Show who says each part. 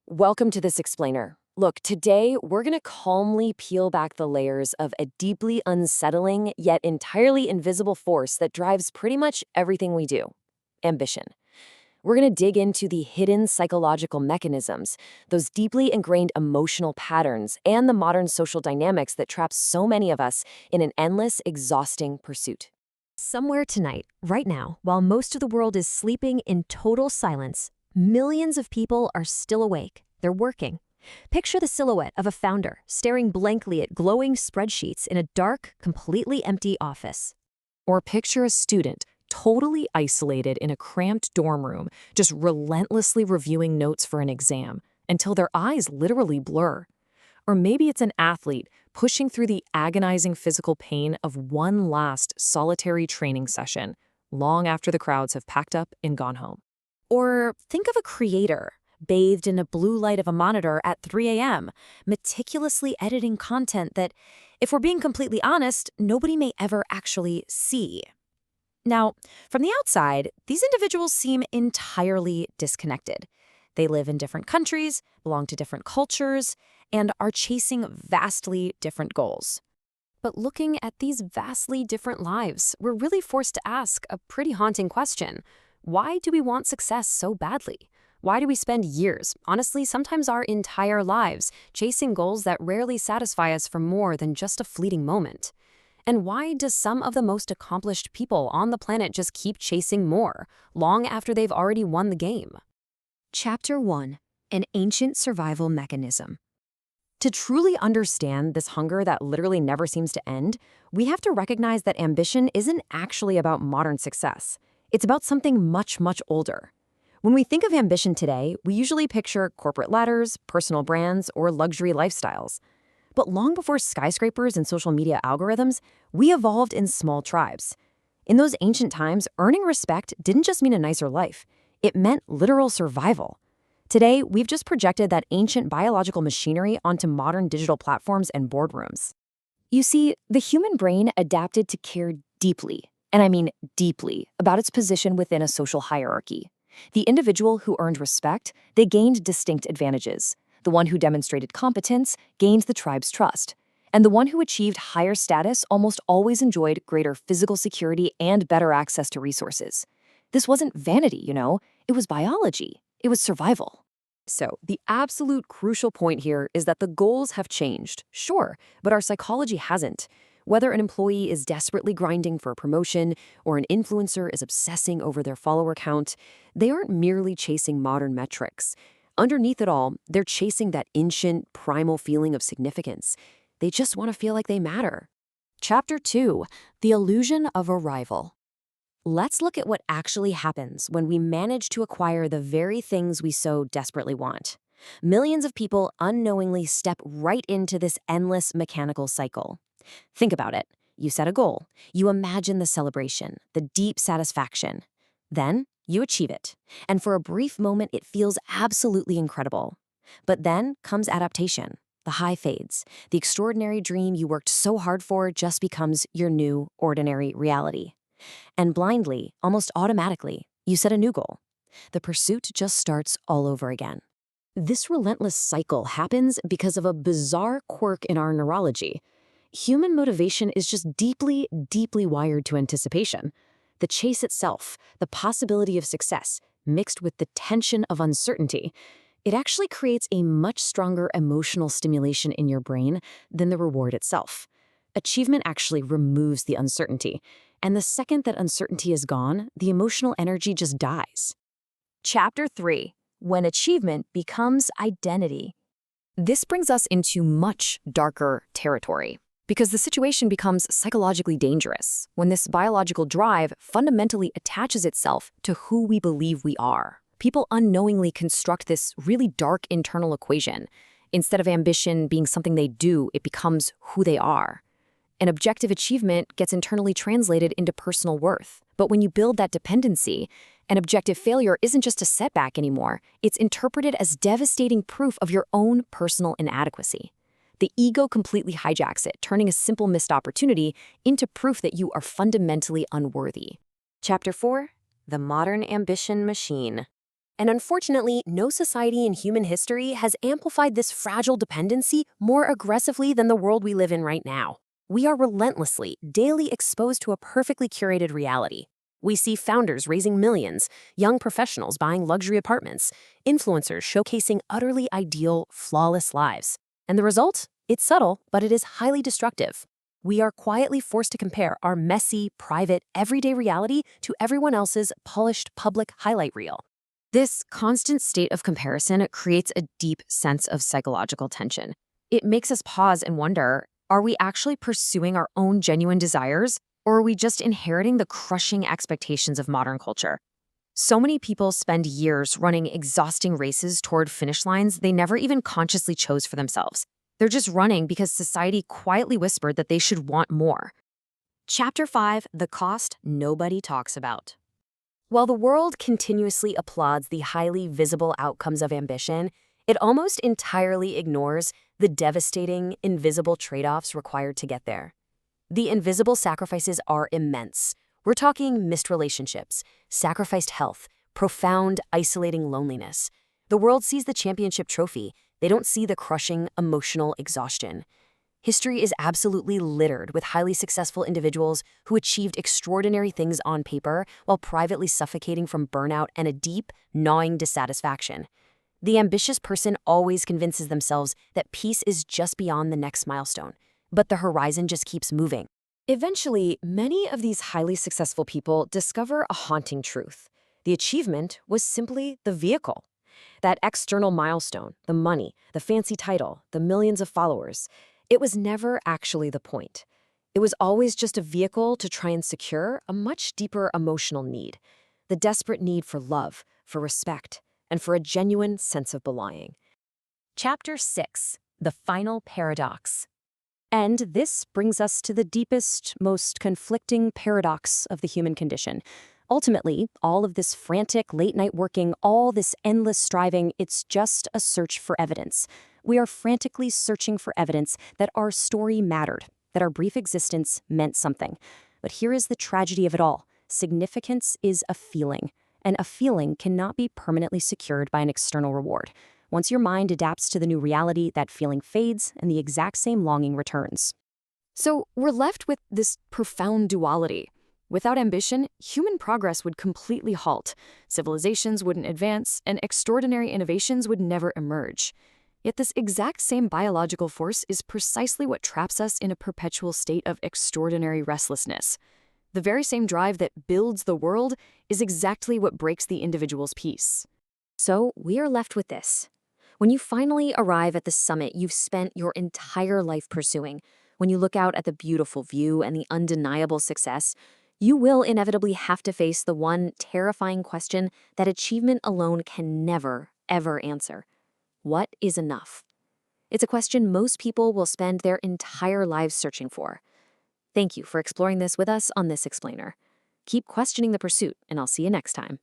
Speaker 1: Welcome to this explainer. Look, today we're going to calmly peel back the layers of a deeply unsettling yet entirely invisible force that drives pretty much everything we do: ambition. We're going to dig into the hidden psychological mechanisms, those deeply ingrained emotional patterns, and the modern social dynamics that trap so many of us in an endless, exhausting pursuit.
Speaker 2: Somewhere tonight, right now, while most of the world is sleeping in total silence, millions of people are still awake. They're working. Picture the silhouette of a founder staring blankly at glowing spreadsheets in a dark, completely empty office.
Speaker 1: Or picture a student totally isolated in a cramped dorm room, just relentlessly reviewing notes for an exam until their eyes literally blur. Or maybe it's an athlete pushing through the agonizing physical pain of one last solitary training session, long after the crowds have packed up and gone home.
Speaker 2: Or think of a creator bathed in a blue light of a monitor at 3 a.m., meticulously editing content that, if we're being completely honest, nobody may ever actually see. Now, from the outside, these individuals seem entirely disconnected. They live in different countries, belong to different cultures, and are chasing vastly different goals. But looking at these vastly different lives, we're really forced to ask a pretty haunting question. Why do we want success so badly? Why do we spend years, honestly, sometimes our entire lives, chasing goals that rarely satisfy us for more than just a fleeting moment? And why does some of the most accomplished people on the planet just keep chasing more, long after they've already won the game?
Speaker 1: Chapter 1: An Ancient Survival Mechanism. To truly understand this hunger that literally never seems to end, we have to recognize that ambition isn't actually about modern success. It's about something much, much older. When we think of ambition today, we usually picture corporate ladders, personal brands, or luxury lifestyles. But long before skyscrapers and social media algorithms, we evolved in small tribes. In those ancient times, earning respect didn't just mean a nicer life. It meant literal survival. Today, we've just projected that ancient biological machinery onto modern digital platforms and boardrooms. You see, the human brain adapted to care deeply, and I mean deeply, about its position within a social hierarchy. The individual who earned respect, they gained distinct advantages. The one who demonstrated competence gained the tribe's trust. And the one who achieved higher status almost always enjoyed greater physical security and better access to resources. This wasn't vanity, it was biology. It was survival. So, the absolute crucial point here is that the goals have changed, sure, but our psychology hasn't. Whether an employee is desperately grinding for a promotion or an influencer is obsessing over their follower count, they aren't merely chasing modern metrics. Underneath it all, they're chasing that ancient, primal feeling of significance. They just want to feel like they matter. Chapter 2: The Illusion of Arrival. Let's look at what actually happens when we manage to acquire the very things we so desperately want. Millions of people unknowingly step right into this endless mechanical cycle. Think about it. You set a goal. You imagine the celebration, the deep satisfaction. Then you achieve it. And for a brief moment, it feels absolutely incredible. But then comes adaptation. The high fades. The extraordinary dream you worked so hard for just becomes your new, ordinary reality. And blindly, almost automatically, you set a new goal. The pursuit just starts all over again. This relentless cycle happens because of a bizarre quirk in our neurology. Human motivation is just deeply, deeply wired to anticipation. The chase itself, the possibility of success, mixed with the tension of uncertainty, it actually creates a much stronger emotional stimulation in your brain than the reward itself. Achievement actually removes the uncertainty, and the second that uncertainty is gone, the emotional energy just dies. Chapter 3: When Achievement Becomes Identity. This brings us into much darker territory, because the situation becomes psychologically dangerous when this biological drive fundamentally attaches itself to who we believe we are. People unknowingly construct this really dark internal equation. Instead of ambition being something they do, it becomes who they are. An objective achievement gets internally translated into personal worth. But when you build that dependency, an objective failure isn't just a setback anymore. It's interpreted as devastating proof of your own personal inadequacy. The ego completely hijacks it, turning a simple missed opportunity into proof that you are fundamentally unworthy. Chapter 4: The Modern Ambition Machine. And unfortunately, no society in human history has amplified this fragile dependency more aggressively than the world we live in right now. We are relentlessly, daily exposed to a perfectly curated reality. We see founders raising millions, young professionals buying luxury apartments, influencers showcasing utterly ideal, flawless lives. And the result? It's subtle, but it is highly destructive. We are quietly forced to compare our messy, private, everyday reality to everyone else's polished public highlight reel. This constant state of comparison creates a deep sense of psychological tension. It makes us pause and wonder, are we actually pursuing our own genuine desires, or are we just inheriting the crushing expectations of modern culture? So many people spend years running exhausting races toward finish lines they never even consciously chose for themselves. They're just running because society quietly whispered that they should want more. Chapter 5: The Cost Nobody Talks About. While the world continuously applauds the highly visible outcomes of ambition, it almost entirely ignores the devastating, invisible trade-offs required to get there. The invisible sacrifices are immense. We're talking missed relationships, sacrificed health, profound, isolating loneliness. The world sees the championship trophy. They don't see the crushing, emotional exhaustion. History is absolutely littered with highly successful individuals who achieved extraordinary things on paper while privately suffocating from burnout and a deep, gnawing dissatisfaction. The ambitious person always convinces themselves that peace is just beyond the next milestone, but the horizon just keeps moving. Eventually, many of these highly successful people discover a haunting truth. The achievement was simply the vehicle. That external milestone, the money, the fancy title, the millions of followers, it was never actually the point. It was always just a vehicle to try and secure a much deeper emotional need, the desperate need for love, for respect, and for a genuine sense of belonging. Chapter 6: The Final Paradox. And this brings us to the deepest, most conflicting paradox of the human condition. Ultimately, all of this frantic late-night working, all this endless striving, it's just a search for evidence. We are frantically searching for evidence that our story mattered, that our brief existence meant something. But here is the tragedy of it all. Significance is a feeling, and a feeling cannot be permanently secured by an external reward. Once your mind adapts to the new reality, that feeling fades and the exact same longing returns. So we're left with this profound duality. Without ambition, human progress would completely halt, civilizations wouldn't advance, and extraordinary innovations would never emerge. Yet this exact same biological force is precisely what traps us in a perpetual state of extraordinary restlessness. The very same drive that builds the world is exactly what breaks the individual's peace. So we are left with this. When you finally arrive at the summit you've spent your entire life pursuing, when you look out at the beautiful view and the undeniable success, you will inevitably have to face the one terrifying question that achievement alone can never, ever answer. What is enough? It's a question most people will spend their entire lives searching for. Thank you for exploring this with us on This Explainer. Keep questioning the pursuit, and I'll see you next time.